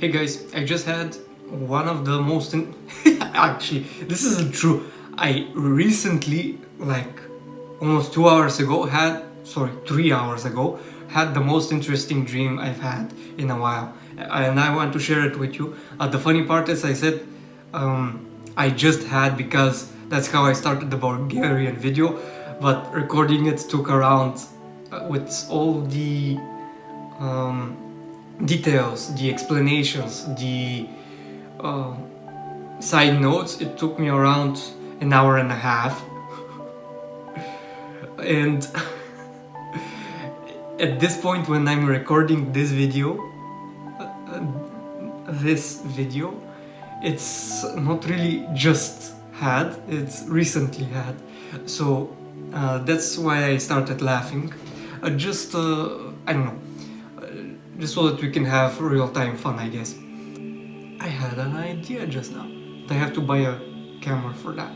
Hey guys, I just had one of the most actually, this isn't true. I recently, like almost 2 hours ago, 3 hours ago, had the most interesting dream I've had in a while, and I want to share it with you. The funny part is, I said I just had because that's how I started the Bulgarian video, but recording it took around with all the details, the explanations, the side notes. It took me around an hour and a half, and at this point when I'm recording this video, it's not really just had, it's recently had. So that's why I started laughing. I don't know, just so that we can have real-time fun, I guess. I had an idea just now. I have to buy a camera for that.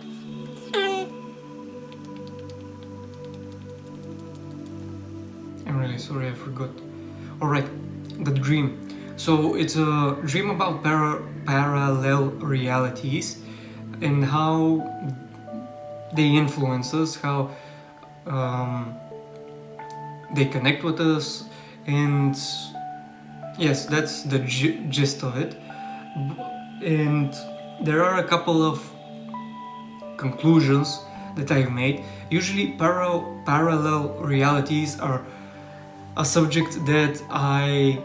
I'm really sorry, I forgot. Alright, the dream. So it's a dream about parallel realities and how they influence us, how they connect with us, and yes, that's the gist of it. And there are a couple of conclusions that I've made. Usually parallel realities are a subject that I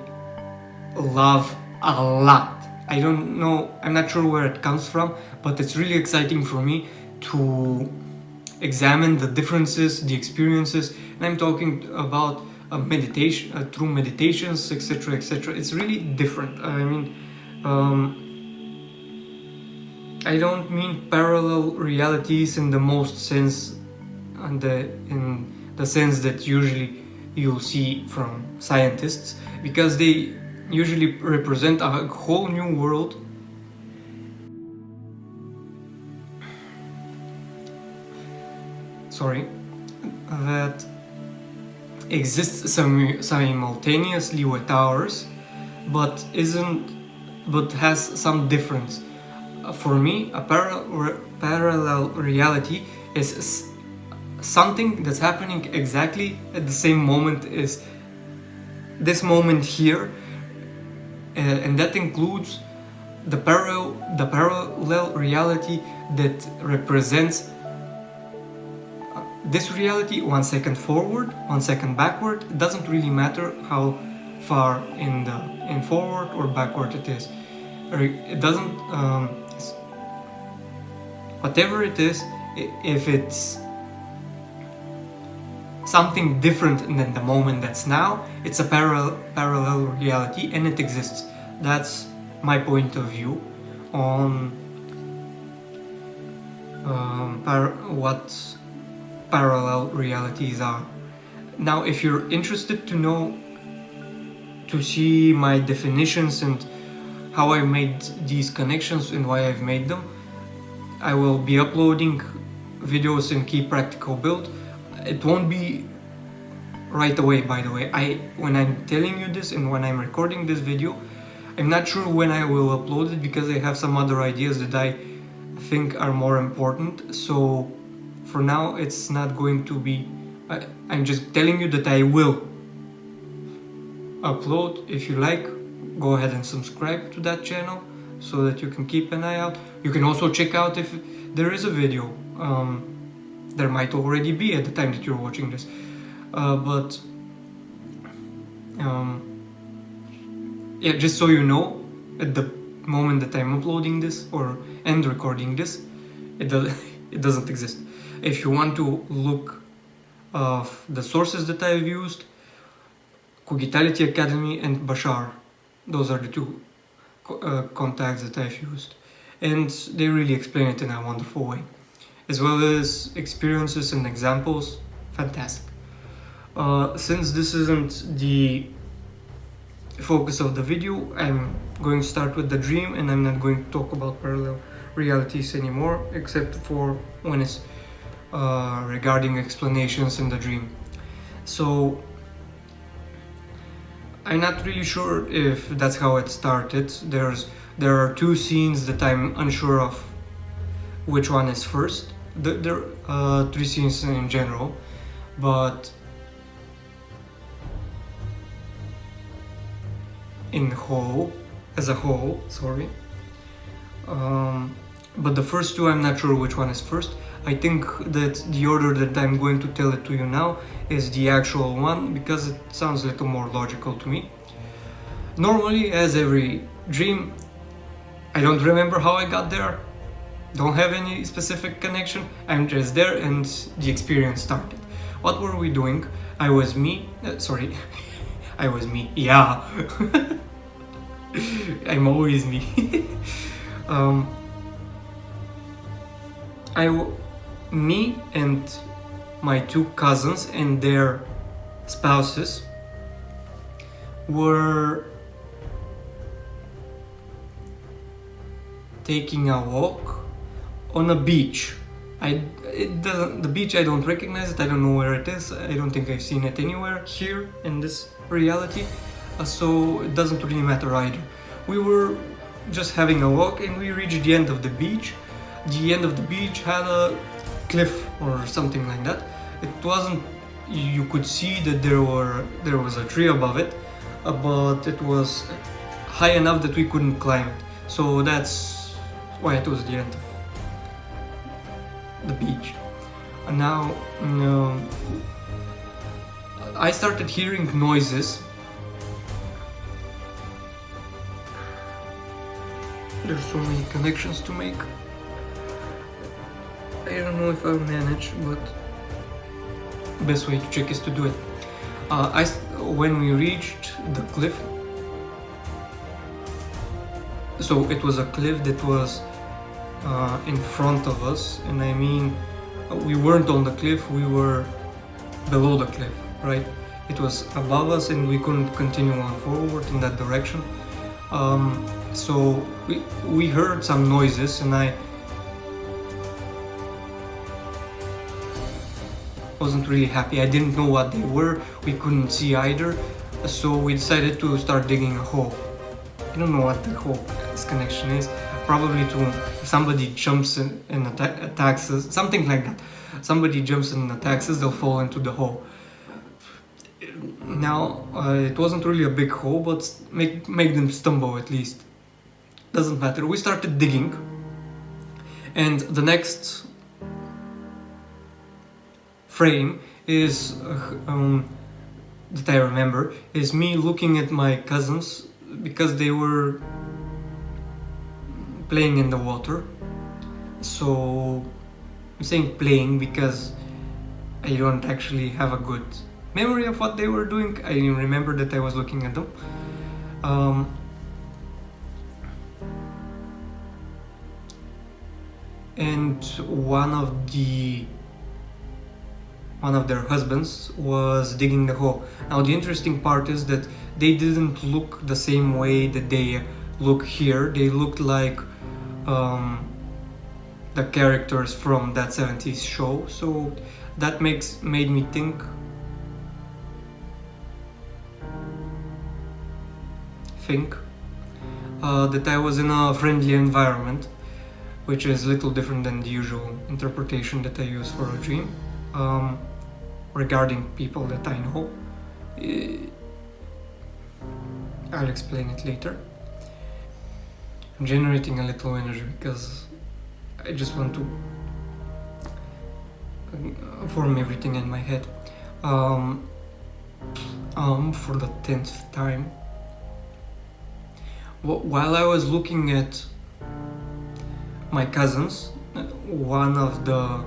love a lot. I don't know, I'm not sure where it comes from, but it's really exciting for me to examine the differences, the experiences, and I'm talking about meditation, through meditations, etc, etc. It's really different. I mean, I don't mean parallel realities in the most sense, in the sense that usually you'll see from scientists, because they usually represent a whole new world. That exists simultaneously with ours, but has some difference. For me, a parallel reality is something that's happening exactly at the same moment as this moment here, and that includes the parallel reality that represents this reality 1 second forward, 1 second backward. It doesn't really matter how far in forward or backward it is. It doesn't, whatever it is, if it's something different than the moment that's now, it's a parallel reality, and it exists. That's my point of view on what parallel realities are. Now, if you're interested to see my definitions and how I made these connections and why I've made them, I will be uploading videos in Key Practical Build. It won't be right away, by the way. When I'm telling you this and when I'm recording this video, I'm not sure when I will upload it, because I have some other ideas that I think are more important. So for now, it's not going to be, I'm just telling you that I will upload. If you like, go ahead and subscribe to that channel so that you can keep an eye out. You can also check out if there is a video. There might already be at the time that you're watching this, yeah, just so you know, at the moment that I'm uploading this and recording this, it doesn't exist. If you want to look of the sources that I've used, Cogitality Academy and Bashar, those are the two contacts that I've used, and they really explain it in a wonderful way, as well as experiences and examples. Fantastic. Since this isn't the focus of the video, I'm going to start with the dream, and I'm not going to talk about parallel realities anymore, except for when it's regarding explanations in the dream. So I'm not really sure if that's how it started. There are two scenes that I'm unsure of which one is first. There are three scenes in general, but as a whole, sorry. But the first two, I'm not sure which one is first. I think that the order that I'm going to tell it to you now is the actual one, because it sounds a little more logical to me. Normally, as every dream, I don't remember how I got there, don't have any specific connection, I'm just there and the experience started. What were we doing? I was me, yeah. I'm always me. Me and my two cousins and their spouses were taking a walk on a beach. The beach, I don't recognize it, I don't know where it is, I don't think I've seen it anywhere here in this reality, so it doesn't really matter either. We were just having a walk and we reached the end of the beach. The end of the beach had a cliff or something like that. It wasn't, you could see that there was a tree above it, but it was high enough that we couldn't climb it, so that's why it was the end of the beach. And now I started hearing noises. There's so many connections to make. I don't know if I'll manage, but the best way to check is to do it. When we reached the cliff, so it was a cliff that was in front of us, and I mean, we weren't on the cliff, we were below the cliff, right? It was above us and we couldn't continue on forward in that direction. So we heard some noises and I wasn't really happy. I didn't know what they were, we couldn't see either, so we decided to start digging a hole. I don't know what the hole's connection is. Probably to somebody jumps in and attacks us, something like that. Somebody jumps and attacks us, they'll fall into the hole. Now, it wasn't really a big hole, but make them stumble at least. Doesn't matter. We started digging, and the next frame is that I remember is me looking at my cousins because they were playing in the water. So I'm saying playing because I don't actually have a good memory of what they were doing. I remember that I was looking at them. And one of their husbands was digging the hole. Now the interesting part is that they didn't look the same way that they look here. They looked like the characters from that 70s show, so that made me think that I was in a friendly environment, which is a little different than the usual interpretation that I use for a dream regarding people that I know. I'll explain it later. I'm generating a little energy because I just want to form everything in my head. For the 10th time, while I was looking at my cousins, one of the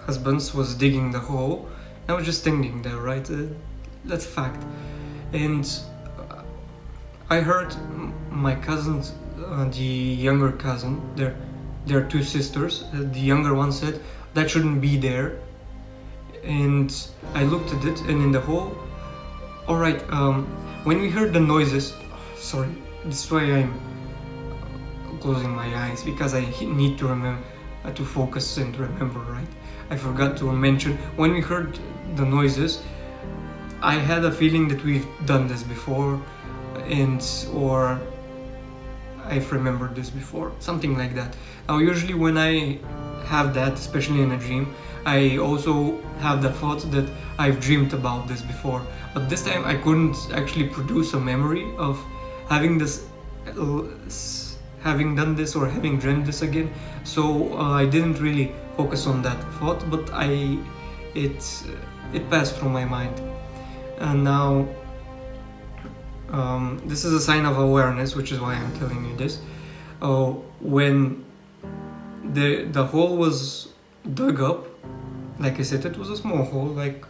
husbands was digging the hole. I was just standing there, right? That's a fact. And I heard my cousins, the younger cousin, there are two sisters. The younger one said, "That shouldn't be there." And I looked at it, and in the hole, alright, when we heard the noises, sorry, this is why I'm closing my eyes, because I need to remember, to focus and remember, right? I forgot to mention, when we heard the noises, I had a feeling that we've done this before, or I've remembered this before, something like that. Now usually when I have that, especially in a dream, I also have the thought that I've dreamed about this before, but this time I couldn't actually produce a memory of having done this or having dreamt this again, so I didn't really focus on that thought, but it passed through my mind. And now this is a sign of awareness, which is why I'm telling you this. When the hole was dug up, like I said, it was a small hole, like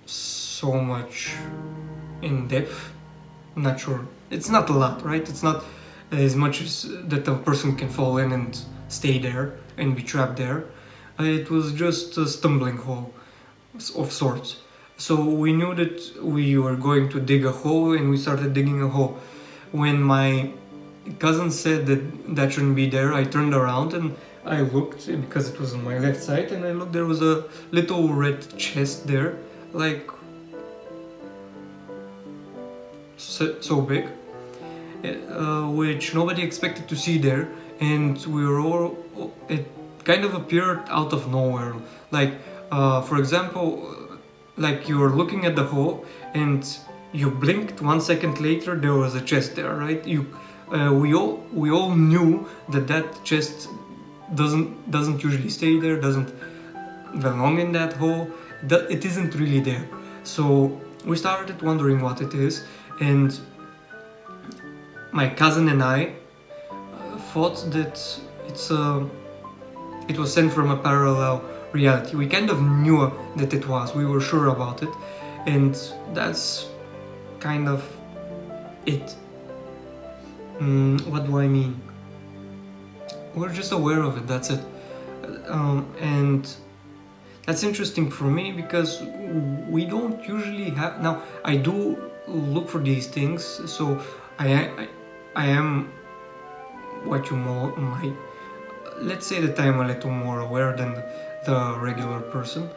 so much in depth. Not sure. It's not a lot, right? It's not as much as that a person can fall in and stay there and be trapped there. It was just a stumbling hole of sorts. So we knew that we were going to dig a hole, and we started digging a hole. When my cousin said that shouldn't be there, I turned around and I looked, because it was on my left side, and I looked, there was a little red chest there, like so big, which nobody expected to see there, and it kind of appeared out of nowhere. Like, for example, like you were looking at the hole and you blinked, 1 second later there was a chest there, right? We all knew that chest doesn't usually stay there, doesn't belong in that hole, that it isn't really there. So we started wondering what it is, and my cousin and I thought that it was sent from a parallel reality. We kind of knew that it was, we were sure about it, and that's kind of it. What do I mean? We're just aware of it, that's it. And that's interesting for me, because we don't usually have. Now, I do look for these things, so I am what you might, let's say that I'm a little more aware than the regular person,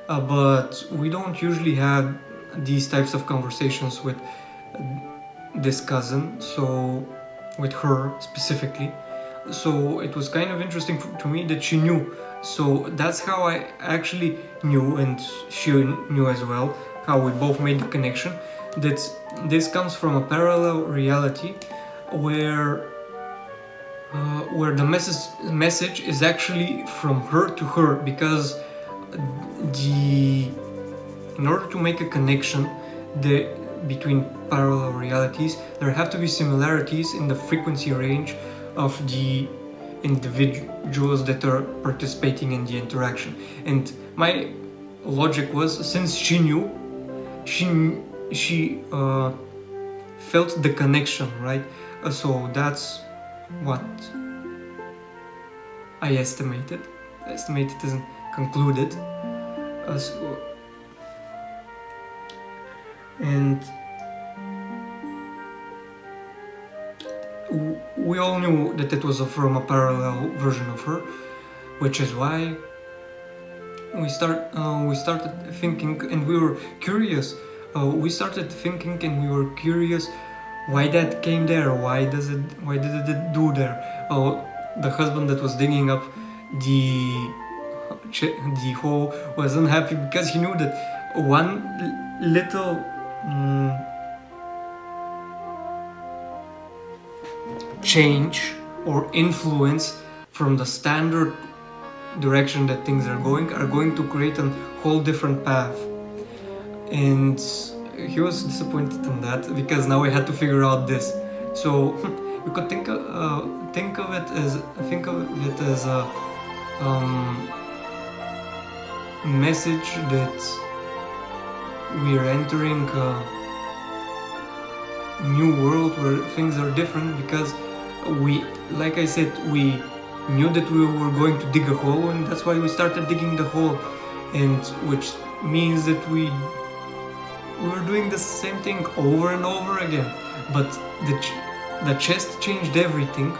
but we don't usually have these types of conversations with this cousin, so with her specifically. So it was kind of interesting to me that she knew. So that's how I actually knew, and she knew as well, how we both made the connection, that this comes from a parallel reality where the message is actually from her to her, because in order to make a connection between parallel realities, there have to be similarities in the frequency range of the individuals that are participating in the interaction. And my logic was, since she knew, she felt the connection, right? So that's what I estimated. Estimated isn't concluded. And we all knew that it was from a parallel version of her, which is why we started thinking, and we were curious. We started thinking, and we were curious why that came there. Why did it do there? The husband that was digging up the hole was unhappy because he knew that one little change or influence from the standard direction that things are going to create a whole different path. And he was disappointed in that, because now we had to figure out this. So you could think of it as a message that we are entering a new world where things are different, because like I said, we knew that we were going to dig a hole, and that's why we started digging the hole, and which means that we were doing the same thing over and over again. But the chest changed everything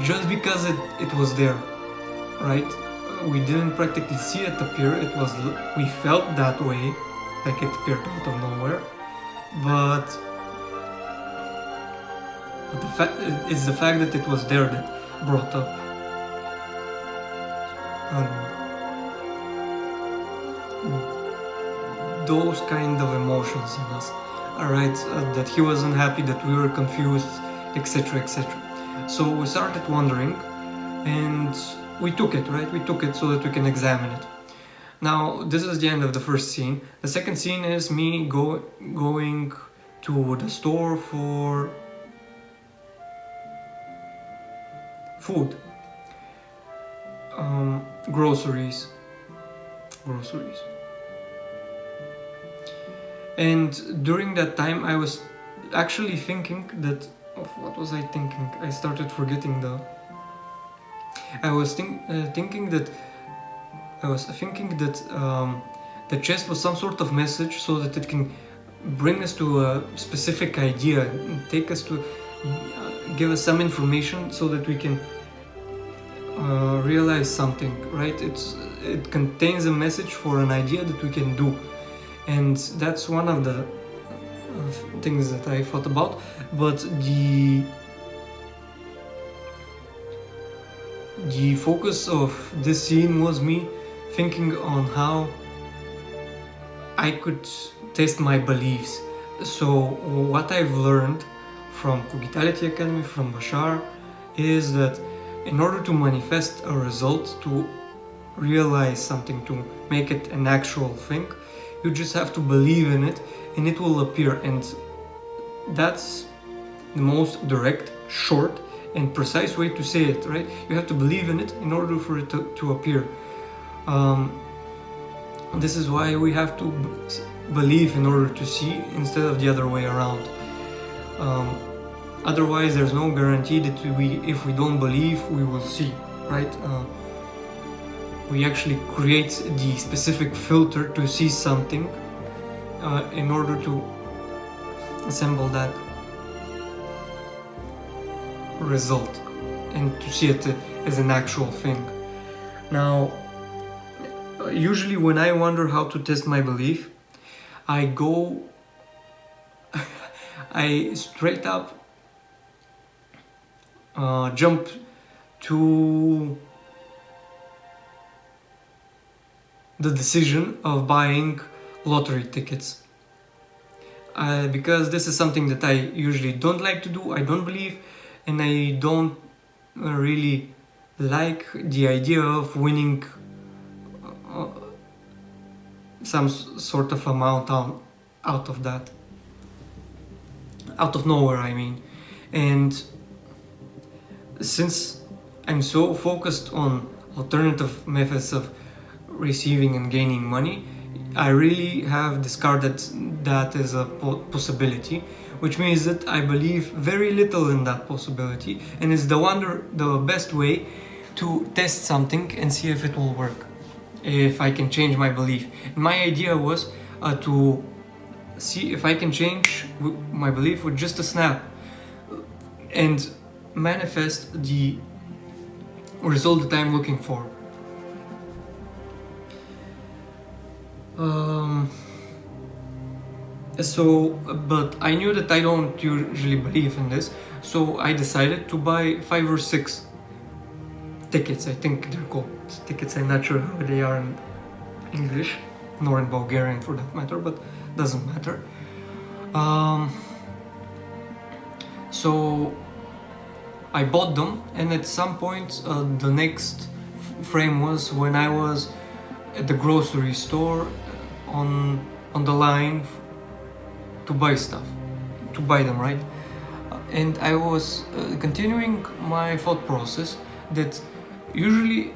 just because it was there. right? We didn't practically see it appear. We felt that way, like it appeared out of nowhere. But it's the fact that it was there that brought up those kind of emotions in us. Alright, that he was unhappy, that we were confused, etc., etc. So we started wondering, and we took it, right? We took it so that we can examine it. Now, this is the end of the first scene. The second scene is me going to the store for food, groceries. And during that time, I was actually thinking that. What was I thinking? I started forgetting the. I was thinking that the chest was some sort of message, so that it can bring us to a specific idea, take us to, give us some information, so that we can realize something. Right? It contains a message for an idea that we can do, and that's one of the things that I thought about. But the focus of this scene was me thinking on how I could test my beliefs. So what I've learned from Cogitality Academy, from Bashar, is that in order to manifest a result, to realize something, to make it an actual thing, you just have to believe in it and it will appear. And that's the most direct, short and precise way to say it, right? You have to believe in it in order for it to appear. This is why we have to believe in order to see, instead of the other way around. Otherwise, there's no guarantee that if we don't believe, we will see, right? We actually create the specific filter to see something in order to assemble that result and to see it as an actual thing. Now, usually when I wonder how to test my belief, I straight up jump to the decision of buying lottery tickets, because this is something that I usually don't like to do. I don't believe, and I don't really like the idea of winning some sort of amount out of that, out of nowhere, I mean. And since I'm so focused on alternative methods of receiving and gaining money, I really have discarded that as a possibility, which means that I believe very little in that possibility, and it's the best way to test something and see if it will work, if I can change my belief. My idea was to see if I can change my belief with just a snap and manifest the result that I'm looking for. But I knew that I don't usually believe in this, so I decided to buy 5 or 6 tickets. I think they're called tickets. I'm not sure how they are in English, nor in Bulgarian for that matter, but doesn't matter. So I bought them, and at some point the next frame was when I was at the grocery store on the line to buy stuff, to buy them, right? And I was continuing my thought process that usually,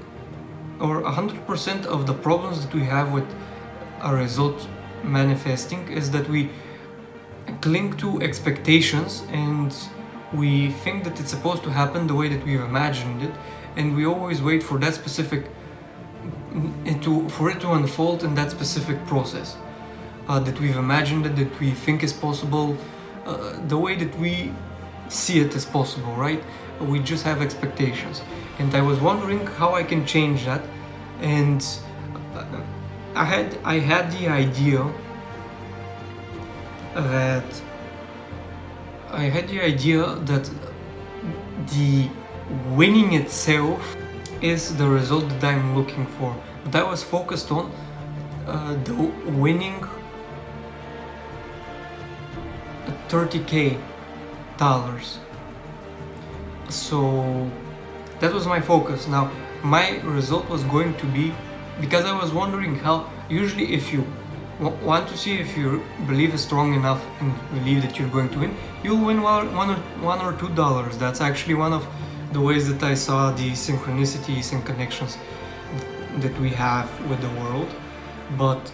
or 100% of the problems that we have with a result manifesting is that we cling to expectations and we think that it's supposed to happen the way that we've imagined it, and we always wait for that specific for it to unfold in that specific process that we've imagined it, that we think is possible, the way that we see it as possible, right? we just have expectations, and I was wondering how I can change that. And I had the idea that the winning itself is the result that I'm looking for, but I was focused on the winning $30,000. So that was my focus. Now my result was going to be, because I was wondering how, usually if you want to see if your belief is strong enough and believe that you're going to win, you'll win $1 or $2. That's actually one of the ways that I saw the synchronicities and connections that we have with the world. But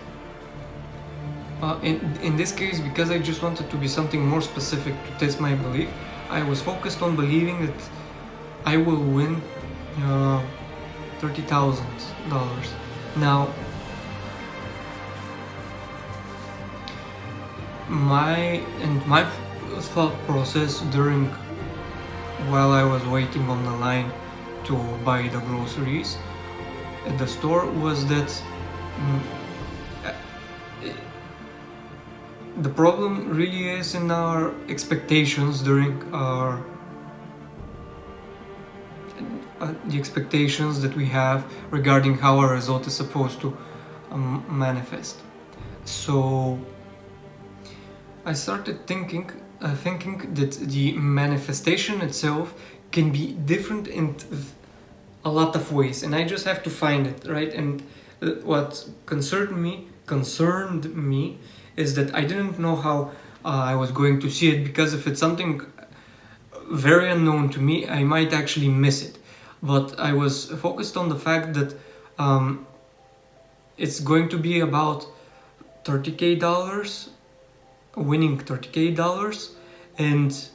in this case, because I just wanted to be something more specific to test my belief, I was focused on believing that I will win $30,000. Now, my thought process while I was waiting on the line to buy the groceries at the store was that the problem really is in our expectations during the expectations that we have regarding how our result is supposed to manifest. So I started thinking that the manifestation itself can be different in a lot of ways, and I just have to find it, right? And what concerned me is that I didn't know how I was going to see it, because if it's something very unknown to me, I might actually miss it. But I was focused on the fact that it's going to be about $30,000, winning $30,000, and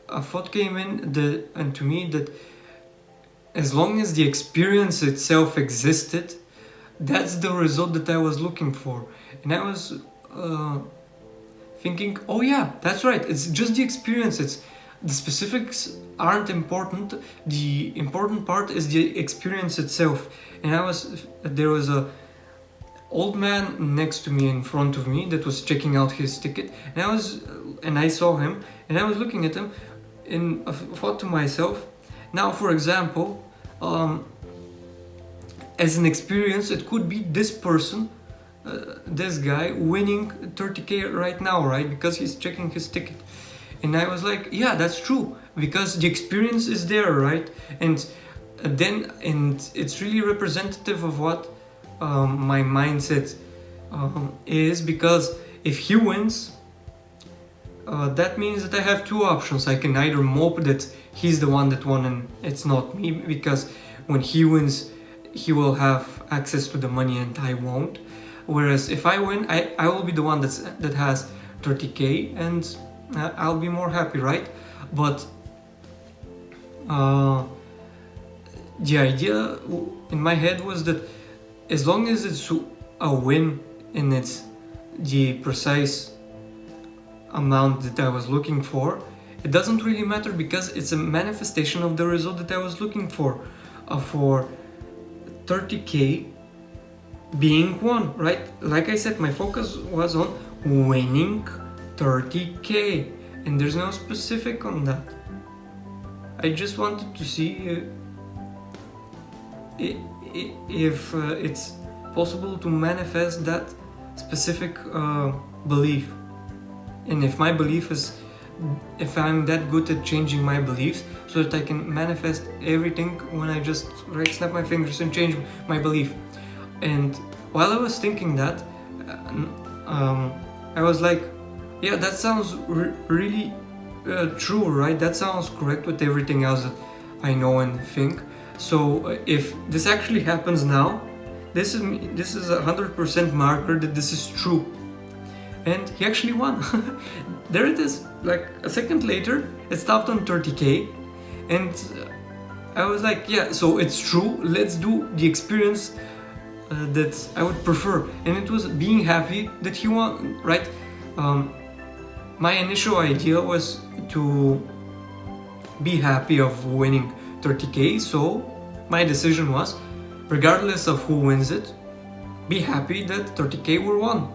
a thought came in to me that as long as the experience itself existed, that's the result that I was looking for. And I was thinking, oh yeah, that's right, it's just the experience, the specifics aren't important, the important part is the experience itself. And there was a old man next to me, in front of me, that was checking out his ticket, and I saw him, and I was looking at him, and I thought to myself, now for example, as an experience, it could be this person, this guy winning $30,000 right now, right? Because he's checking his ticket. And I was like, yeah, that's true, because the experience is there, right? And it's really representative of what my mindset is, because if he wins, that means that I have two options. I can either mope that he's the one that won and it's not me, because when he wins, he will have access to the money and I won't. Whereas if I win, I will be the one that has $30,000 and I'll be more happy, right? But the idea in my head was that as long as it's a win and it's the precise amount that I was looking for, it doesn't really matter, because it's a manifestation of the result that I was looking for $30,000 being won, right? Like I said, my focus was on winning $30,000, and there's no specific on that. I just wanted to see if it's possible to manifest that specific belief, and if I'm that good at changing my beliefs, so that I can manifest everything when I just snap my fingers and change my belief. And while I was thinking that, I was like, yeah, that sounds really true, right? That sounds correct with everything else that I know and think. So if this actually happens now, this is 100% marker that this is true. And he actually won. There it is. Like a second later, it stopped on $30,000, and I was like, yeah, so it's true. Let's do the experience that I would prefer, and it was being happy that he won, right? My initial idea was to be happy of winning 30k. So my decision was, regardless of who wins it, be happy that 30k were won,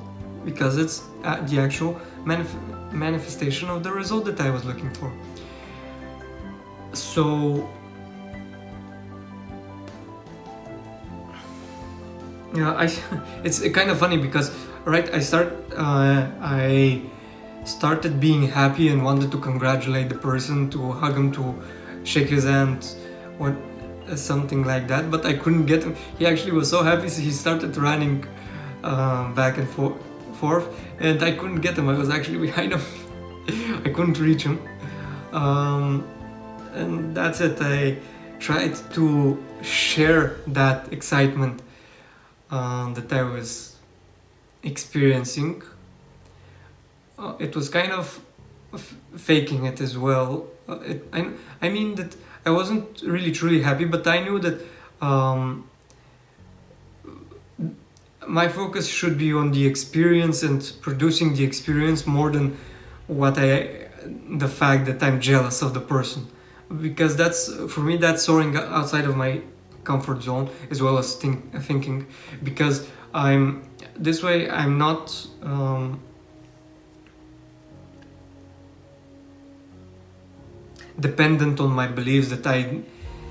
because it's the actual manifestation of the result that I was looking for. So yeah, it's kind of funny because I started being happy and wanted to congratulate the person, to hug him, to shake his hand, something like that, but I couldn't get him. He actually was so happy, so he started running back and forth, and I couldn't get him. I was actually behind him. I couldn't reach him, and that's it. I tried to share that excitement that I was experiencing. It was kind of faking it as well. I mean that I wasn't really truly happy, but I knew that my focus should be on the experience and producing the experience more than the fact that I'm jealous of the person, because for me that's soaring outside of my comfort zone as well as thinking, because I'm not dependent on my beliefs that I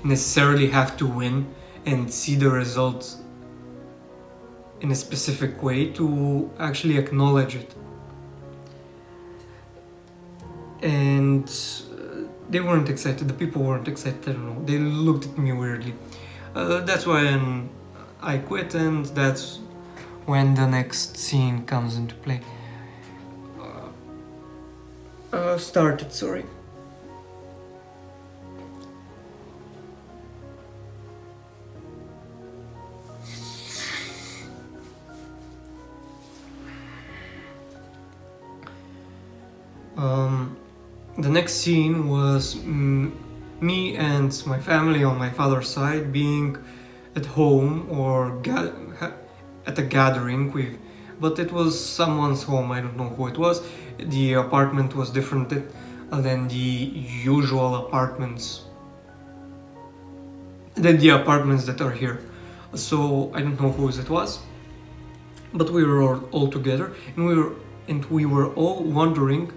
necessarily have to win and see the results in a specific way to actually acknowledge it. And they weren't excited, the people weren't excited, I don't know, they looked at me weirdly. That's why I quit, and that's when the next scene comes into play. Started, sorry. The next scene was me and my family on my father's side being at home or at a gathering but it was someone's home. I don't know who it was. The apartment was different than the usual apartments, than the apartments that are here. So I don't know whose it was, but we were all together, and we were all wondering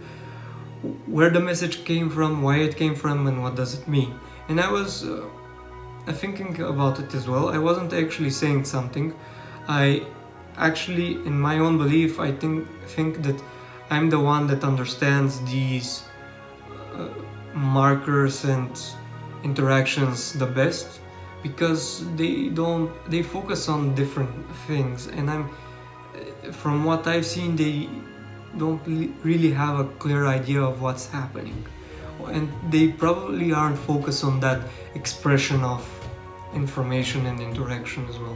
where the message came from, why it came from, and what does it mean. And I was thinking about it as well. I wasn't actually saying something. I actually, in my own belief, I think that I'm the one that understands these markers and interactions the best, because they focus on different things, and from what I've seen, they don't really have a clear idea of what's happening, and they probably aren't focused on that expression of information and interaction as well.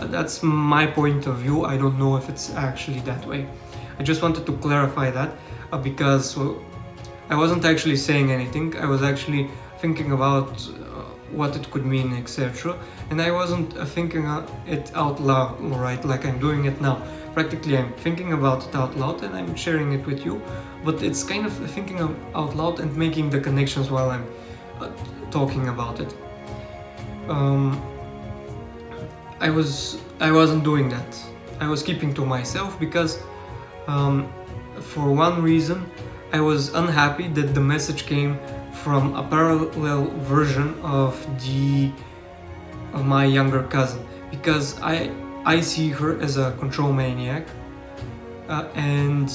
That's my point of view. I don't know if it's actually that way. I just wanted to clarify that because I wasn't actually saying anything. I was actually thinking about what it could mean, etc. And I wasn't thinking it out loud, right, like I'm doing it now. Practically I'm thinking about it out loud and I'm sharing it with you, but it's kind of thinking out loud and making the connections while I'm talking about it. I wasn't doing that. I was keeping to myself because for one reason I was unhappy that the message came from a parallel version of my younger cousin, because I see her as a control maniac, and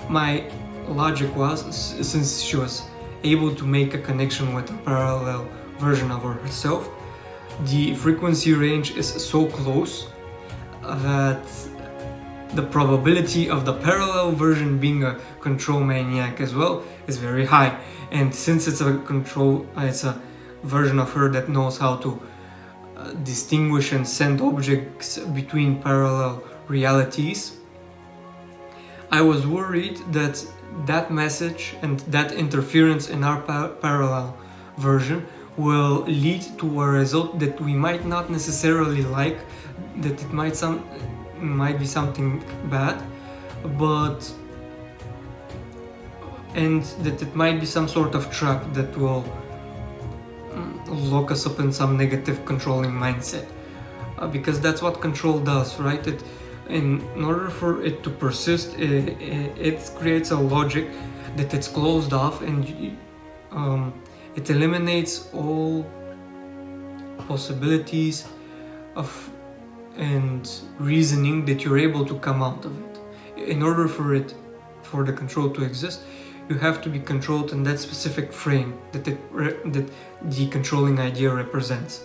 my logic was, since she was able to make a connection with a parallel version of herself, the frequency range is so close that the probability of the parallel version being a control maniac as well is very high. And since it's a version of her that knows how to distinguish and send objects between parallel realities, I was worried that that message and that interference in our parallel version will lead to a result that we might not necessarily like, that it might be something bad, and that it might be some sort of trap that will lock us up in some negative controlling mindset, because that's what control does, right? In order for it to persist, it creates a logic that it's closed off, and it eliminates all possibilities of and reasoning that you're able to come out of it. In order for the control to exist, you have to be controlled in that specific frame that the controlling idea represents.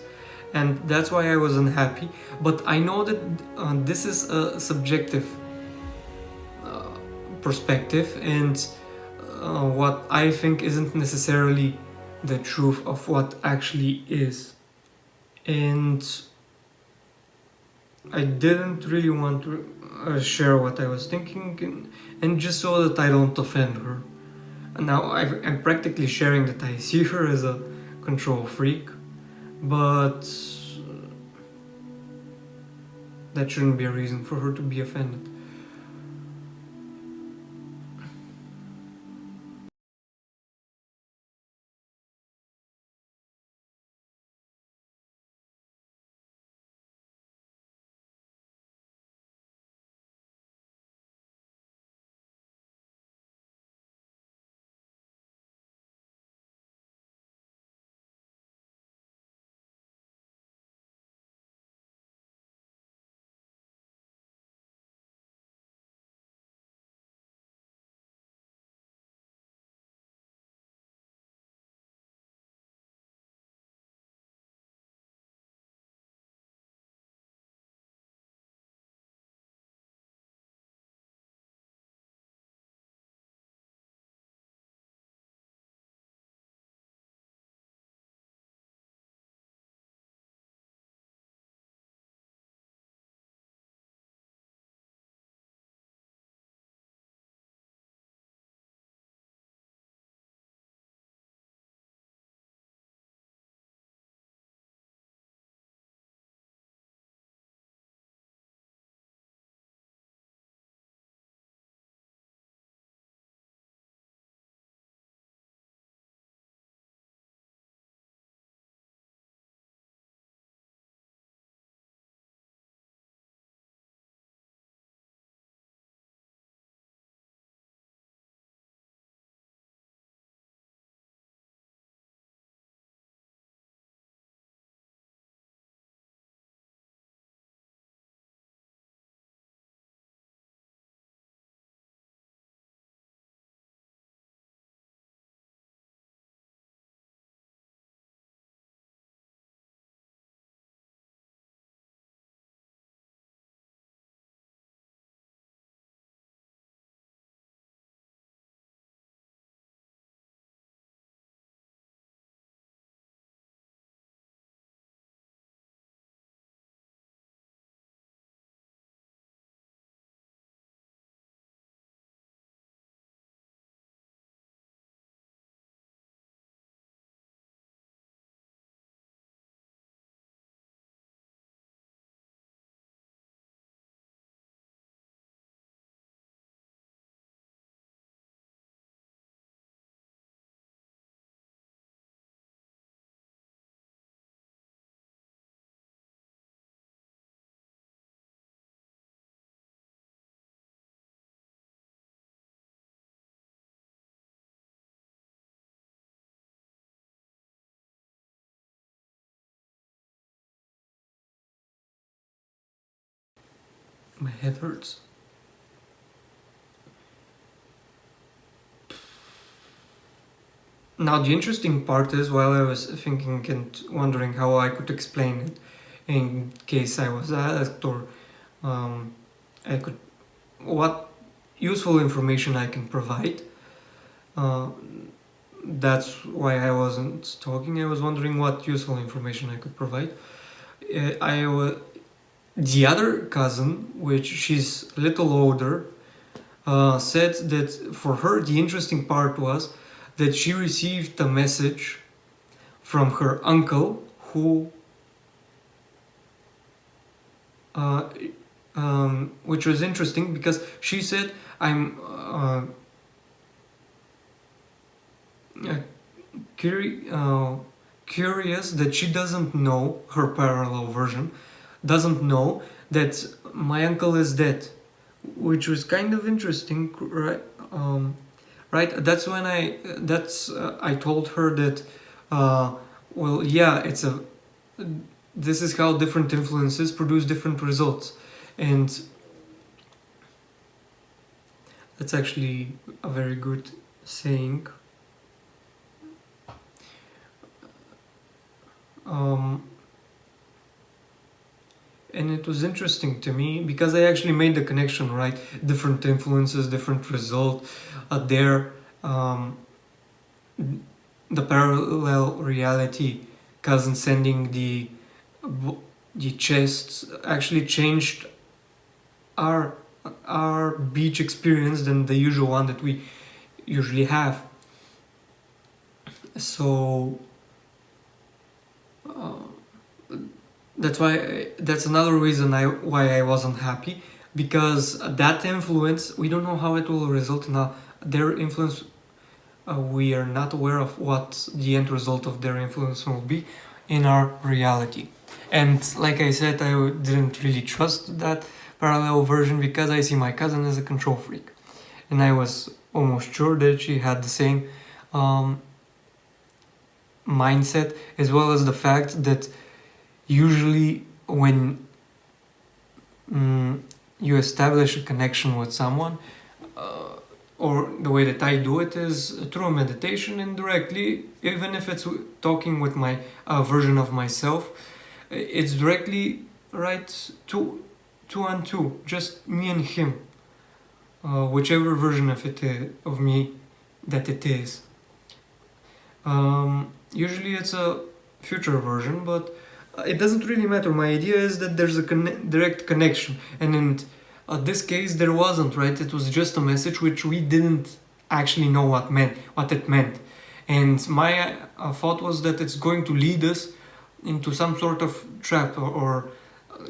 And that's why I was unhappy. But I know that this is a subjective perspective, and what I think isn't necessarily the truth of what actually is. And I didn't really want to share what I was thinking, and just so that I don't offend her. And now I'm practically sharing that I see her as a control freak, but that shouldn't be a reason for her to be offended. My head hurts. Now the interesting part is, while I was thinking and wondering how I could explain it in case I was asked, or I could, what useful information I can provide. Uh, that's why I wasn't talking. I was wondering what useful information I could provide. The other cousin, which she's a little older, said that for her the interesting part was that she received a message from her uncle who which was interesting because she said, uh, curious that she doesn't know, her parallel version doesn't know that my uncle is dead, which was kind of interesting, right? Right. That's when I told her that, well, yeah, this is how different influences produce different results, and that's actually a very good saying. Um, and it was interesting to me because I actually made the connection, right? Different influences, different result. There, the parallel reality cousin sending the chests actually changed our our beach experience than the usual one that we usually have. So that's another reason why I wasn't happy, because that influence, we don't know how it will result in their influence. We are not aware of what the end result of their influence will be in our reality. And like I said, I didn't really trust that parallel version because I see my cousin as a control freak, and I was almost sure that she had the same mindset, as well as the fact that usually when you establish a connection with someone, or the way that I do it is through meditation indirectly, even if it's talking with my version of myself, it's directly right two and two, just me and him, whichever version of me that it is. Usually it's a future version, but it doesn't really matter. My idea is that there's a direct connection, and in this case there wasn't, right? It was just a message which we didn't actually know what it meant, and my thought was that it's going to lead us into some sort of trap or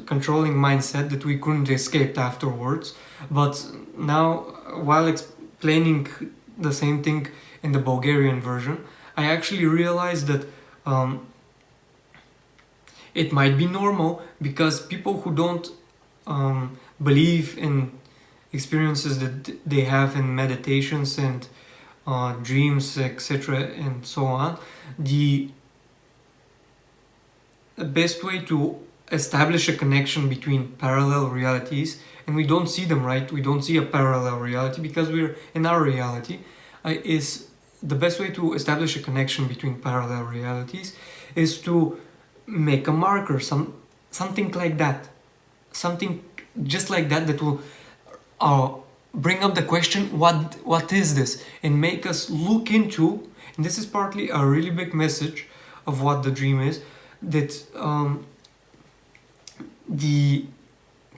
controlling mindset that we couldn't escape afterwards. But now, while explaining the same thing in the Bulgarian version, I actually realized that it might be normal, because people who don't believe in experiences that they have in meditations and dreams, etc., and so on, the best way to establish a connection between parallel realities, and we don't see them, right? We don't see a parallel reality because we're in our reality, is the best way to establish a connection between parallel realities is to make a marker, something like that, something just like that, that will bring up the question, what is this, and make us look into. And this is partly a really big message of what the dream is, that the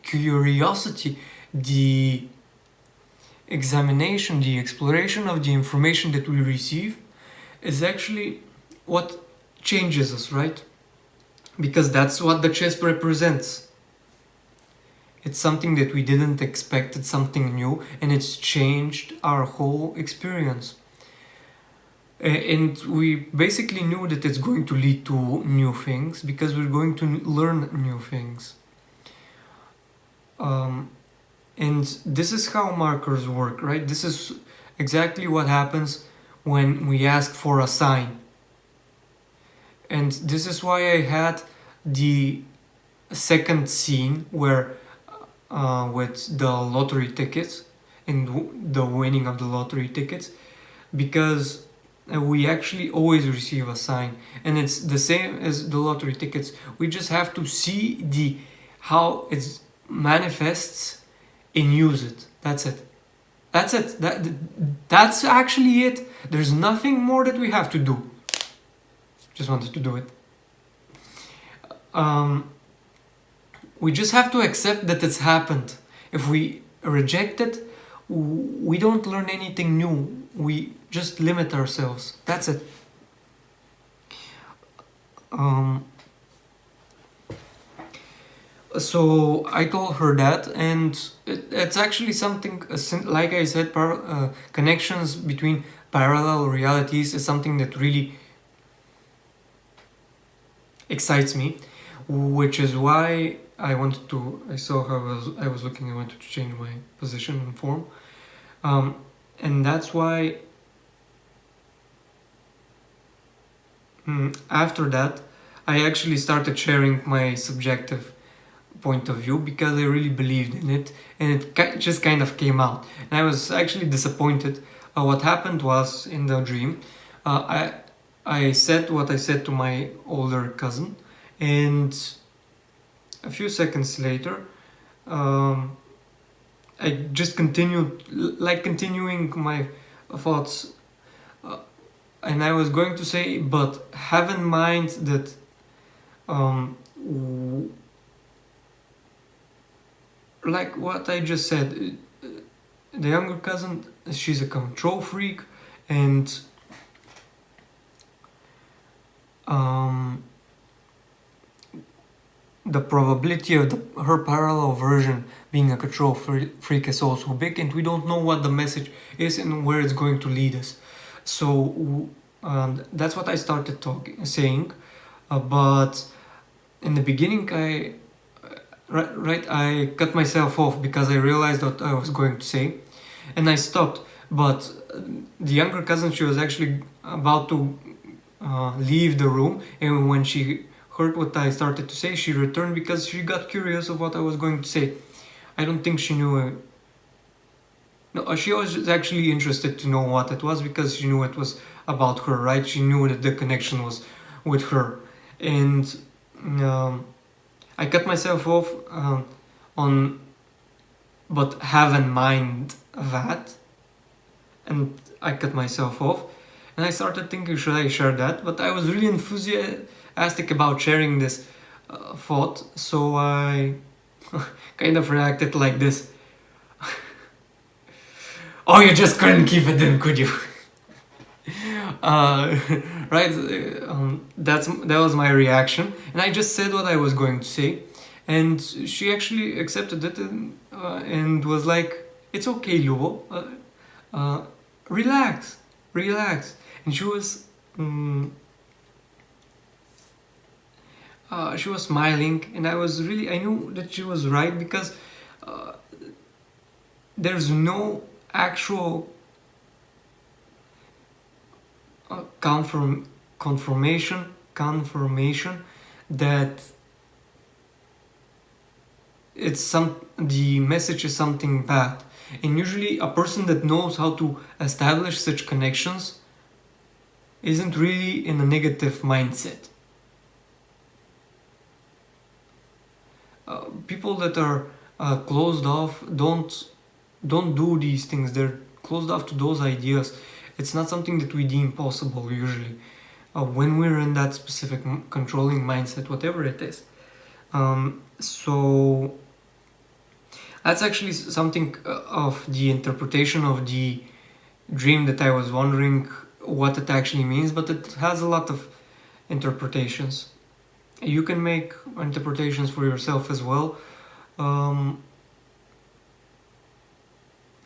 curiosity, the examination, the exploration of the information that we receive is actually what changes us, right? Because that's what the chest represents. It's something that we didn't expect, it's something new, and it's changed our whole experience. And we basically knew that it's going to lead to new things because we're going to learn new things. And this is how markers work, right? This is exactly what happens when we ask for a sign. And this is why I had the second scene where with the lottery tickets and the winning of the lottery tickets, because we actually always receive a sign, and it's the same as the lottery tickets. We just have to see how it manifests and use it. That's it. That's actually it. There's nothing more that we have to do. Just wanted to do it. We just have to accept that it's happened. If we reject it, we don't learn anything new. We just limit ourselves. That's it. So I told her that, and it's actually something, like I said, connections between parallel realities is something that really excites me, which is why I saw how I was looking, I wanted to change my position and form. And that's why after that, I actually started sharing my subjective point of view because I really believed in it, and it just kind of came out. And I was actually disappointed. What happened was in the dream, I said what I said to my older cousin, and a few seconds later, I just continued, like continuing my thoughts, and I was going to say, but have in mind that like what I just said, the younger cousin, she's a control freak, and the probability of her parallel version being a control freak is also big, and we don't know what the message is and where it's going to lead us. So that's what I started saying, but in the beginning I cut myself off because I realized what I was going to say, and I stopped. But the younger cousin, she was actually about to leave the room, and when she heard what I started to say, she returned because she got curious of what I was going to say. I don't think she knew. No, she was actually interested to know what it was because she knew it was about her, right? She knew that the connection was with her, and I cut myself off on, but have in mind that, and I cut myself off, and I started thinking, should I share that? But I was really enthusiastic about sharing this thought, so I kind of reacted like this. Oh, you just couldn't keep it in, could you? Right? That was my reaction, and I just said what I was going to say, and she actually accepted it and was like, "It's okay, Lubo. Relax, relax." And she was smiling, and I knew that she was right because there's no actual confirmation that the message is something bad. And usually a person that knows how to establish such connections isn't really in a negative mindset. People that are closed off don't do these things. They're closed off to those ideas. It's not something that we deem possible usually when we're in that specific controlling mindset, whatever it is. So that's actually something of the interpretation of the dream that I was wondering what it actually means, but it has a lot of interpretations. You can make interpretations for yourself as well.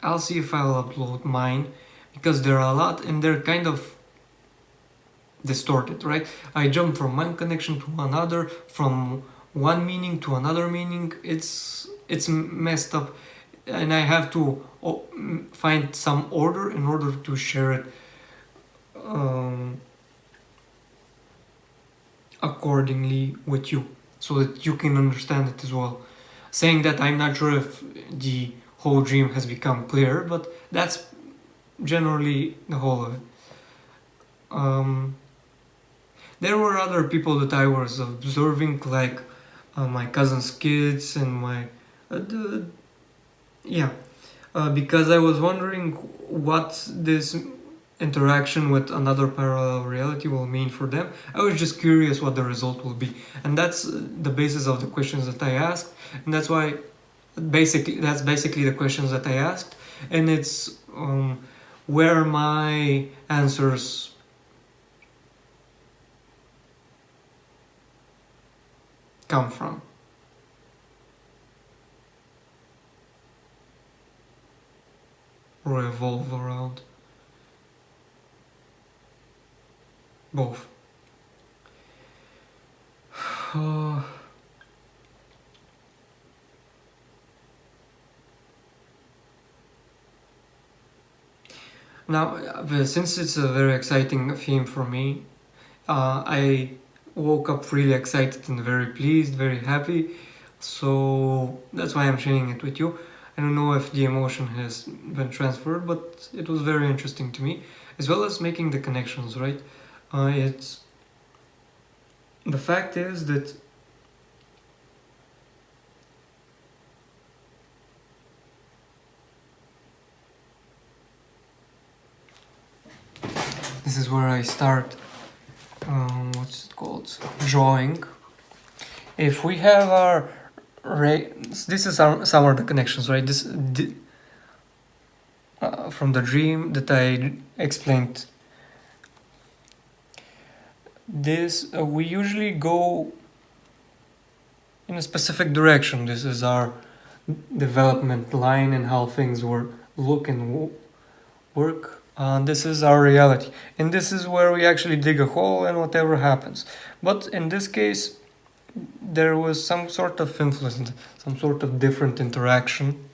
I'll see if I'll upload mine, because there are a lot and they're kind of distorted, right? I jump from one connection to another, from one meaning to another meaning. It's messed up, and I have to find some order in order to share it accordingly with you, so that you can understand it as well. Saying that, I'm not sure if the whole dream has become clear, but that's generally the whole of it. There were other people that I was observing, like my cousin's kids and my because I was wondering what this interaction with another parallel reality will mean for them. I was just curious what the result will be, and that's the basis of the questions that I asked, and that's basically the questions that I asked, and it's where my answers come from. Or evolve around. both. Uh, Now, since it's a very exciting theme for me, I woke up really excited and very pleased, very happy. So that's why I'm sharing it with you. I don't know if the emotion has been transferred, but it was very interesting to me, as well as making the connections, right? It's the fact is that this is where I start. What's it called? Drawing. If we have our this is some of the connections, right? This from the dream that I explained. This we usually go in a specific direction. This is our development line and how things look and work. This is our reality, and this is where we actually dig a hole and whatever happens. But in this case, there was some sort of influence, some sort of different interaction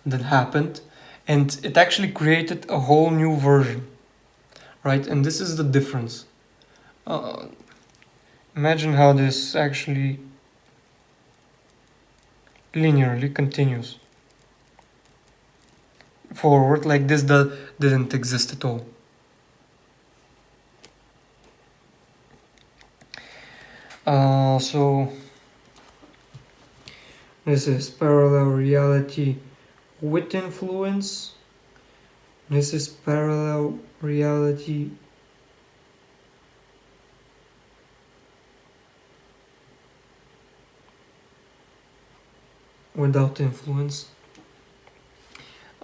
that happened, and it actually created a whole new version, right? And this is the difference. Imagine how this actually linearly continues forward, like this didn't exist at all. So this is parallel reality with influence. This is parallel reality without influence.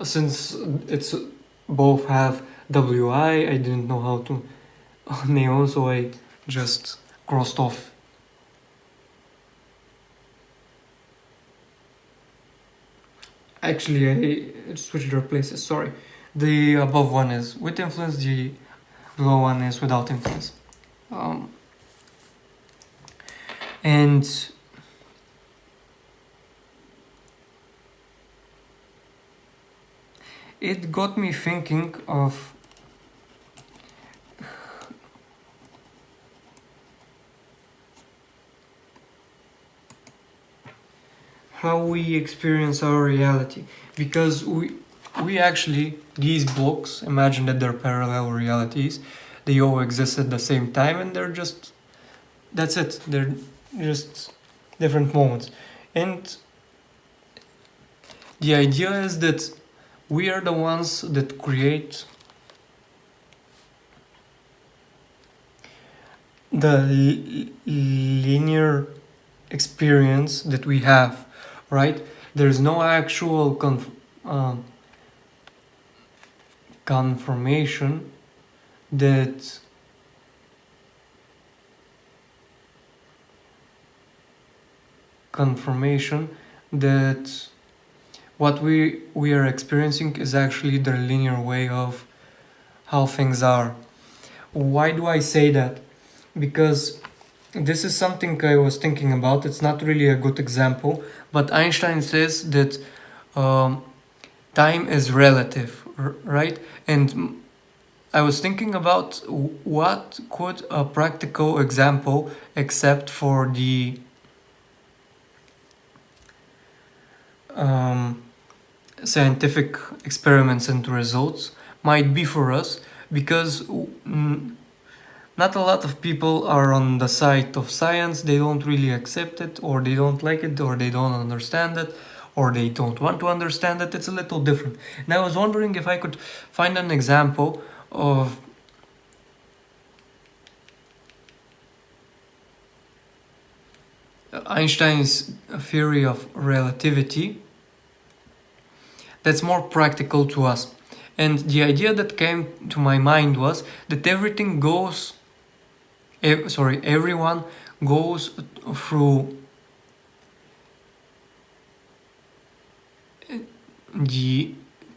Since it's both have WI, I didn't know how to name, so I just crossed off. Actually, I switched their places, sorry. The above one is with influence, the below one is without influence. And it got me thinking of how we experience our reality, because we actually, these blocks, imagine that they're parallel realities, they all exist at the same time, and they're just, that's it, they're just different moments. And the idea is that we are the ones that create the linear experience that we have, right? There's no actual confirmation that what we are experiencing is actually the linear way of how things are. Why do I say that? Because this is something I was thinking about. It's not really a good example, but Einstein says that time is relative, right? And I was thinking about what could a practical example, except for the scientific experiments and results, might be for us, because not a lot of people are on the side of science. They don't really accept it, or they don't like it, or they don't understand it, or they don't want to understand it. It's a little different. And I was wondering if I could find an example of Einstein's theory of relativity that's more practical to us. And the idea that came to my mind was that everyone goes through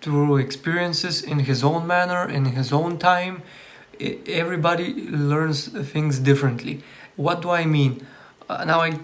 through experiences in his own manner, in his own time. Everybody learns things differently. What do I mean? Now I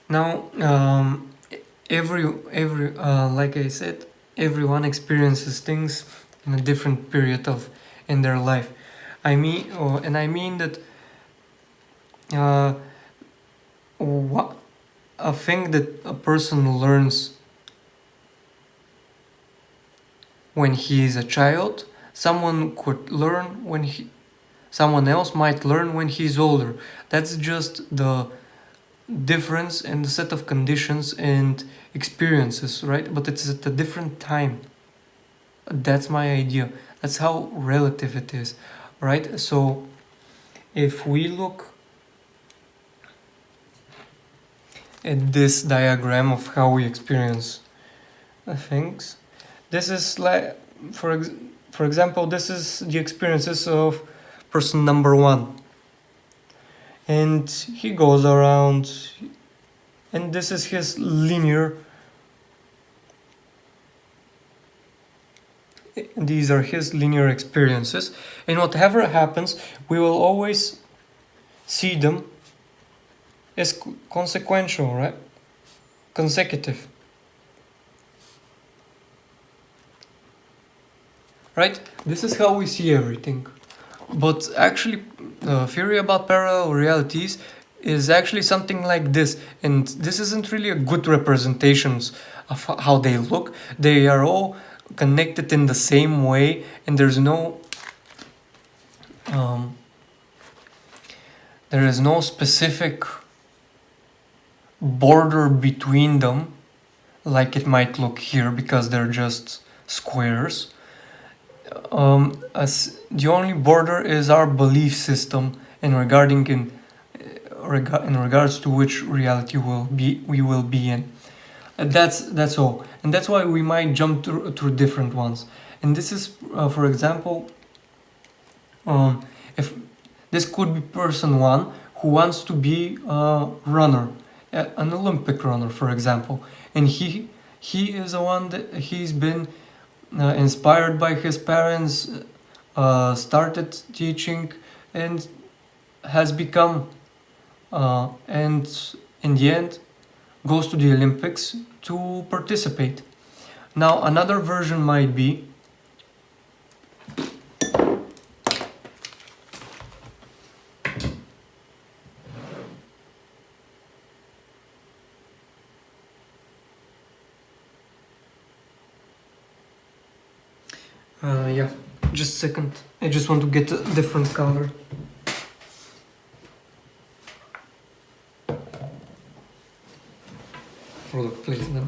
now every like I said, everyone experiences things in a different period of in their life. I mean that what a thing that a person learns when he is a child, someone else might learn when he's older. That's just the difference in the set of conditions and experiences, right? But it's at a different time. That's my idea. That's how relative it is, right? So if we look at this diagram of how we experience things, this is like, for example, this is the experiences of person number 1. And he goes around, and this is his these are his linear experiences, and whatever happens, we will always see them as consequential, right? Consecutive. Right? This is how we see everything. But actually, theory about parallel realities is actually something like this, and this isn't really a good representations of how they look. They are all connected in the same way, and there is no specific border between them, like it might look here, because they're just squares. As the only border is our belief system in regards to which reality we will be in. That's all, and that's why we might jump through different ones. And this is, for example, if this could be person 1 who wants to be a runner, an Olympic runner, for example, and he is the one that he's been inspired by his parents, started teaching, and has become, and in the end goes to the Olympics to participate. Now another version might be yeah, just a second. I just want to get a different color. Oh, look, please, no.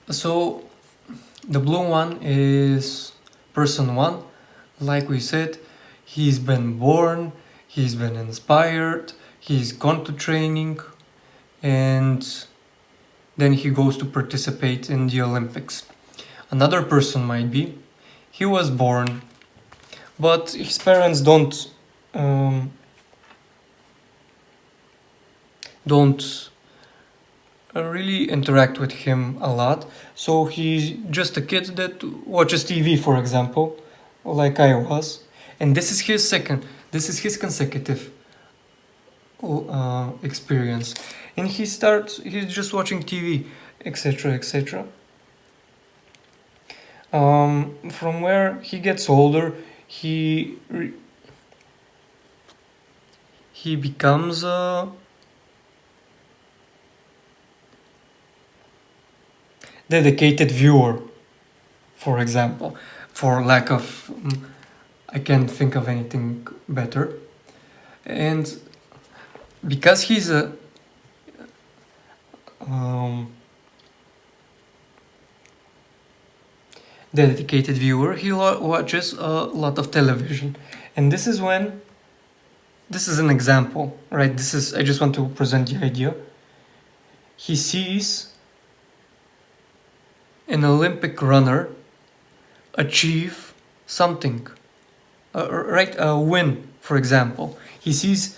So the blue one is person 1. Like we said, he's been born, he's been inspired, he's gone to training, and then he goes to participate in the Olympics. Another person might be, he was born, but his parents don't really interact with him a lot, so he's just a kid that watches TV, for example, like I was, and this is his consecutive experience, and he's just watching TV, etc., etc. From where he gets older, he becomes a dedicated viewer, for example, for lack of I can't think of anything better. And because he's a dedicated viewer, he watches a lot of television. And this is an example, right? I just want to present the idea. He sees an Olympic runner achieve something, right? A win, for example. He sees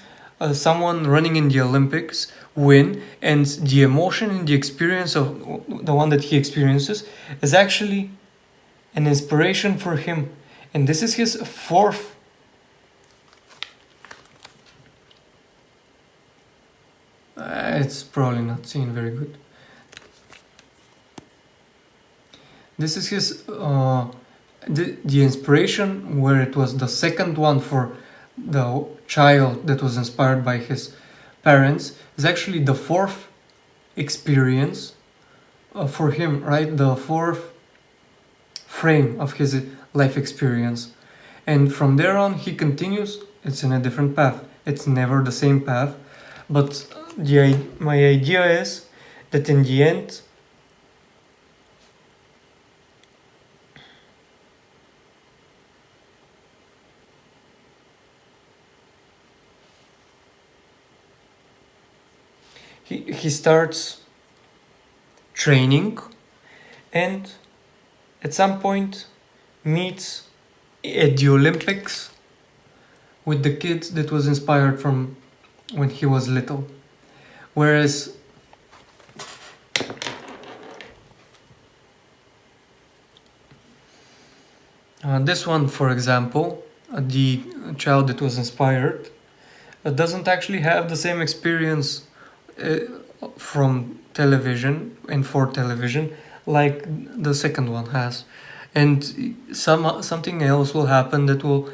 someone running in the Olympics win, and the emotion and the experience of the one that he experiences is actually an inspiration for him. And this is his fourth it's probably not seen very good. This is his the inspiration, where it was the second one for the child that was inspired by his parents, is actually the fourth experience for him, right? The fourth frame of his life experience. And from there on, he continues. It's in a different path. It's never the same path. But my idea is that in the end, he starts training, and at some point meets at the Olympics with the kid that was inspired from when he was little. Whereas this one, for example, the child that was inspired doesn't actually have the same experience from television and for television like the second one has, and something else will happen that will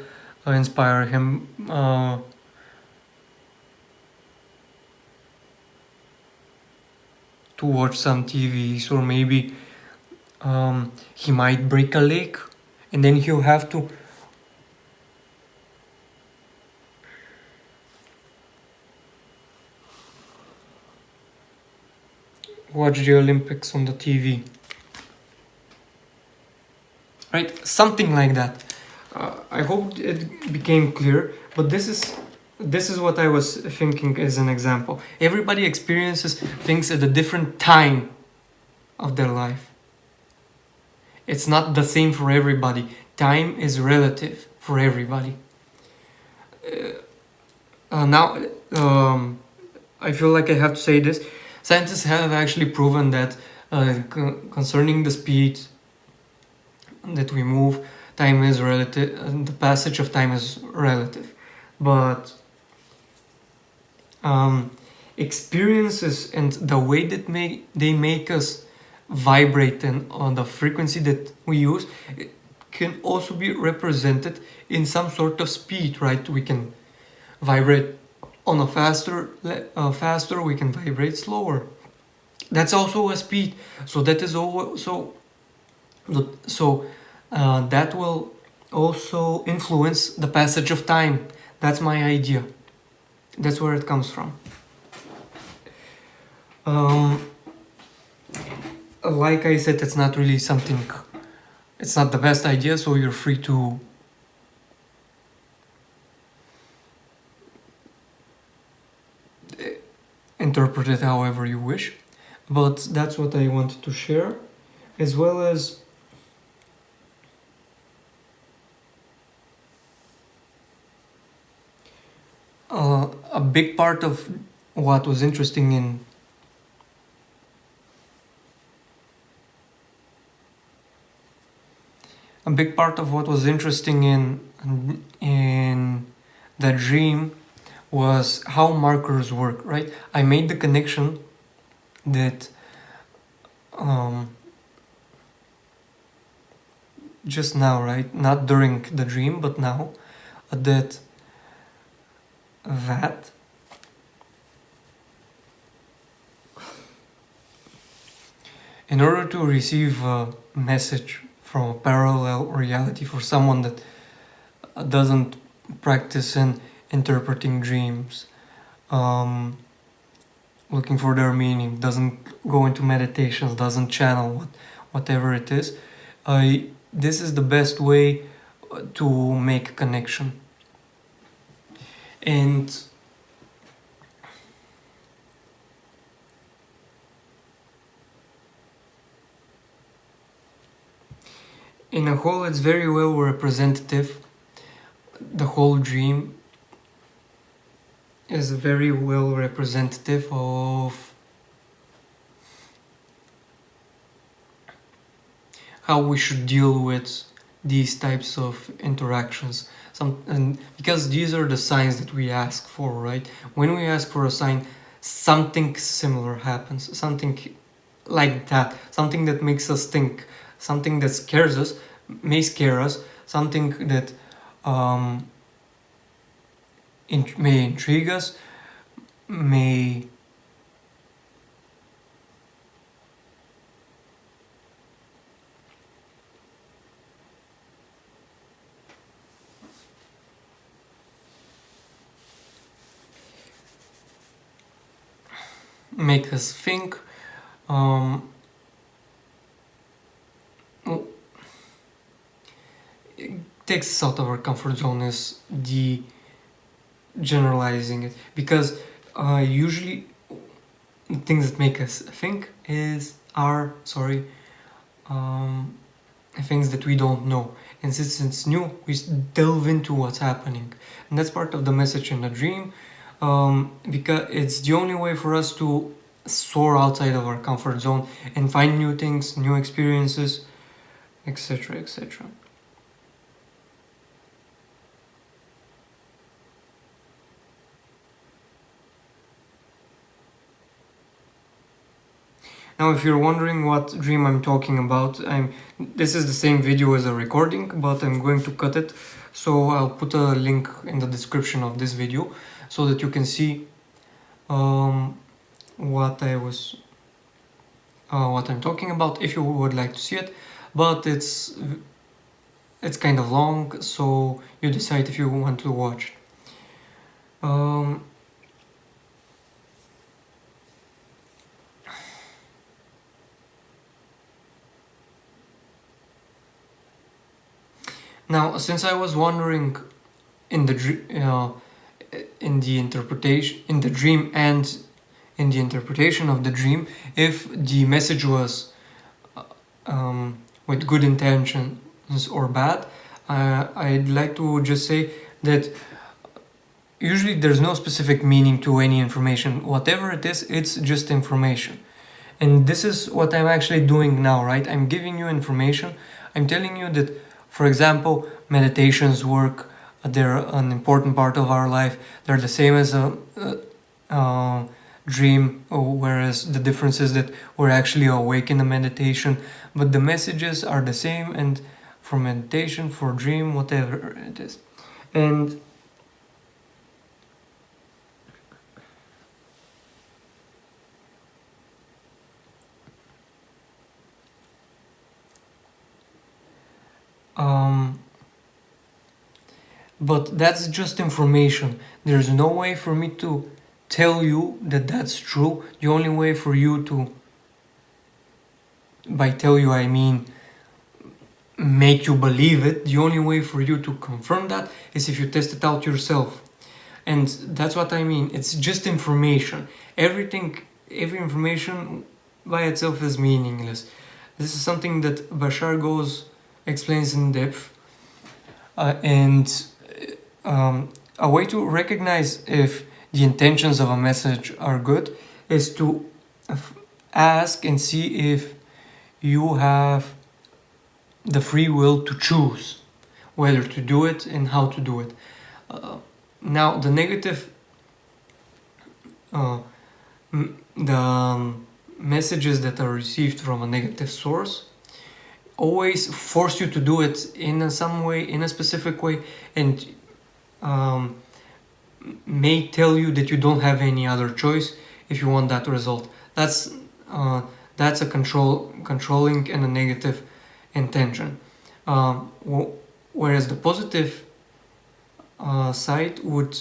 inspire him to watch some TVs, or maybe he might break a leg, and then he'll have to watch the Olympics on the TV. Right? Something like that. I hope it became clear, but this is what I was thinking as an example. Everybody experiences things at a different time of their life. It's not the same for everybody. Time is relative for everybody. Now, I feel like I have to say this. Scientists have actually proven that concerning the speed that we move, time is relative, the passage of time is relative. But experiences and the way that they make us vibrate and on the frequency that we use, it can also be represented in some sort of speed, right? We can vibrate on a faster, we can vibrate slower. That's also a speed. So that is also that will also influence the passage of time. That's my idea. That's where it comes from. Like I said, it's not really something. It's not the best idea, so you're free to interpret it however you wish. But that's what I wanted to share, as well as a big part of what was interesting in the dream was how markers work, right? I made the connection that just now, right? Not during the dream, but now, that in order to receive a message from a parallel reality for someone that doesn't practice in interpreting dreams, looking for their meaning, doesn't go into meditations, doesn't channel whatever it is, this is the best way to make a connection. And in a whole, it's very well representative. The whole dream is very well representative of how we should deal with these types of interactions. And because these are the signs that we ask for, right? When we ask for a sign, something similar happens, something like that, something that makes us think, something that scares us, may scare us, something that may intrigue us, may make us think. It takes us out of our comfort zone is the generalizing it, because usually the things that make us think are things that we don't know, and since it's new, we delve into what's happening, and that's part of the message in the dream, because it's the only way for us to soar outside of our comfort zone and find new things, new experiences, etc., etc. Now, if you're wondering what dream I'm talking about, this is the same video as a recording, but I'm going to cut it, so I'll put a link in the description of this video so that you can see what I'm talking about if you would like to see it, but it's kind of long, so you decide if you want to watch it. Now, since I was wondering in the interpretation, in the dream and in the interpretation of the dream, if the message was with good intentions or bad, I'd like to just say that usually there's no specific meaning to any information. Whatever it is, it's just information. And this is what I'm actually doing now, right? I'm giving you information. I'm telling you that, for example, meditations work. They're an important part of our life. They're the same as a dream, whereas the difference is that we're actually awake in the meditation. But the messages are the same, and for meditation, for dream, whatever it is. And but that's just information. There's no way for me to tell you that that's true. The only way for you to, by tell you I mean make you believe it, the only way for you to confirm that is if you test it out yourself. And that's what I mean. It's just information. Every information by itself is meaningless. This is something that Bashar Goes explains in depth. And a way to recognize if the intentions of a message are good is to ask and see if you have the free will to choose whether to do it and how to do it. Now, the negative the messages that are received from a negative source always force you to do it in some way, in a specific way, and may tell you that you don't have any other choice if you want that result. That's a controlling and a negative intention. Whereas the positive side would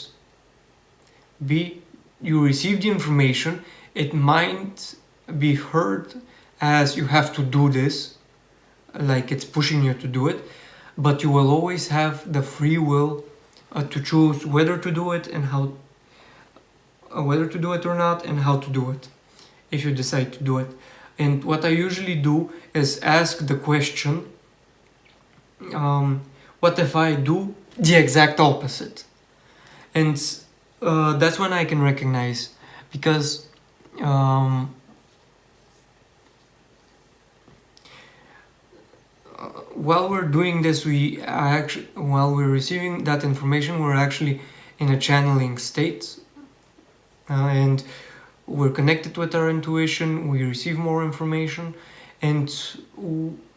be you receive the information, it might be heard as you have to do this, like it's pushing you to do it, but you will always have the free will to choose whether to do it and how, whether to do it or not, and how to do it if you decide to do it. And what I usually do is ask the question, what if I do the exact opposite? And that's when I can recognize, because while we're doing this, while we're receiving that information, we're actually in a channeling state, and we're connected with our intuition. We receive more information, and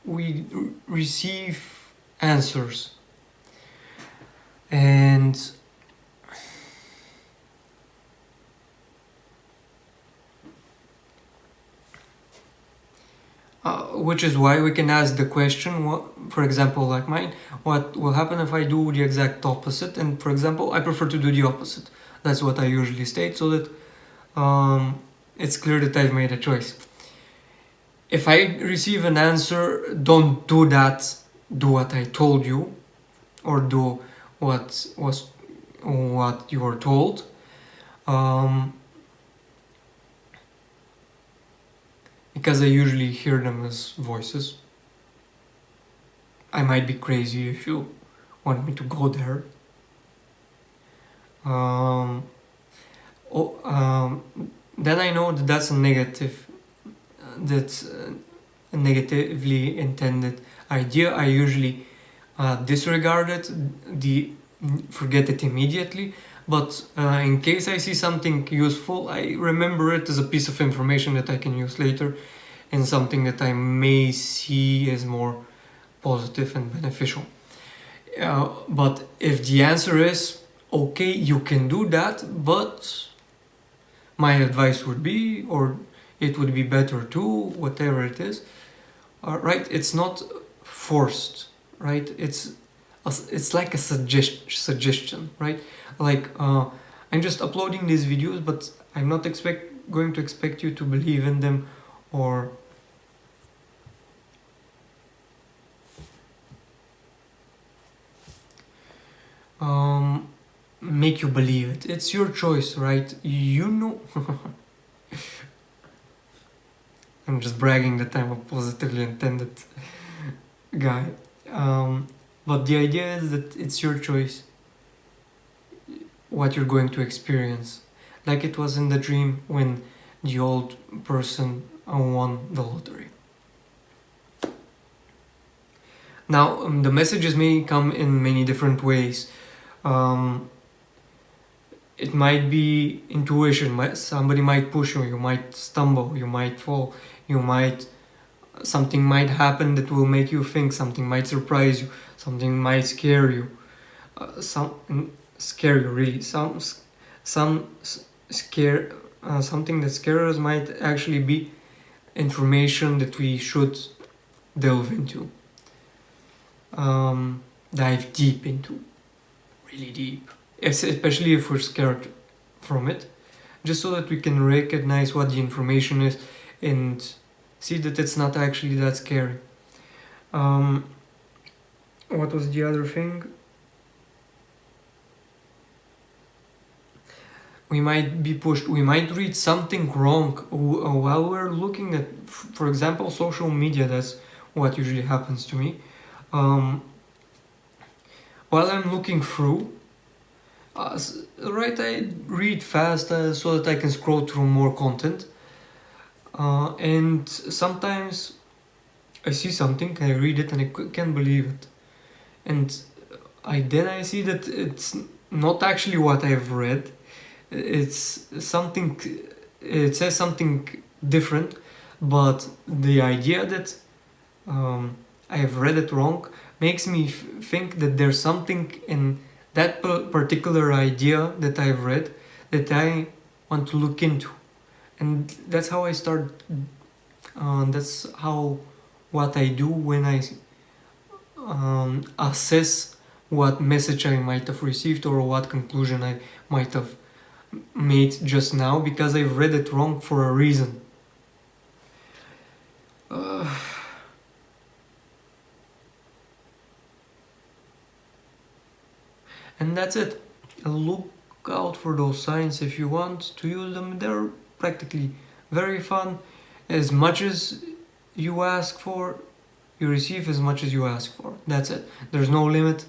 we receive answers. And which is why we can ask the question, for example, like mine, what will happen if I do the exact opposite? And for example, I prefer to do the opposite. That's what I usually state, so that it's clear that I've made a choice. If I receive an answer, don't do that, do what I told you, or do what you were told. Because I usually hear them as voices. I might be crazy if you want me to go there. Then I know that that's a negative, that's a negatively intended idea. I usually disregard it, forget it immediately. But in case I see something useful, I remember it as a piece of information that I can use later, and something that I may see as more positive and beneficial. But if the answer is, okay, you can do that, but my advice would be, or it would be better too, whatever it is, right? It's not forced, right? It's like a suggestion, right? Like I'm just uploading these videos, but I'm not going to expect you to believe in them or make you believe it. It's your choice, right? You know. I'm just bragging that I'm a positively intended guy. But the idea is that it's your choice what you're going to experience. Like it was in the dream when the old person won the lottery. Now, the messages may come in many different ways. It might be intuition. Somebody might push you. You might stumble. You might fall. Something might happen that will make you think. Something might surprise you. Something might scare you. Something that scares us might actually be information that we should delve into, dive deep into, really deep, especially if we're scared from it, just so that we can recognize what the information is and see that it's not actually that scary. What was the other thing? We might be pushed, we might read something wrong while we're looking at, for example, social media. That's what usually happens to me. While I'm looking through, right, I read fast so that I can scroll through more content. And sometimes I see something, I read it, and I can't believe it. And then I see that it's not actually what I've read. it's something, it says something different, but the idea that I have read it wrong makes me think that there's something in that particular idea that I've read that I want to look into. And that's how I start, that's how, what I do when I assess what message I might have received or what conclusion I might have made just now, because I've read it wrong for a reason. And that's it. Look out for those signs if you want to use them. They're practically very fun. As much as you ask for, you receive as much as you ask for. That's it. There's no limit,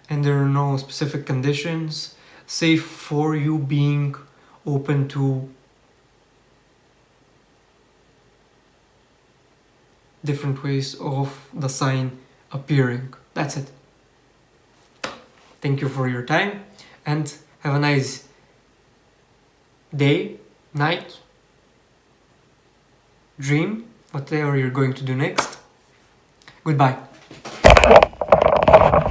and there are no specific conditions, save for you being open to different ways of the sign appearing. That's it. Thank you for your time, and have a nice day, night, dream, whatever you're going to do next. Goodbye.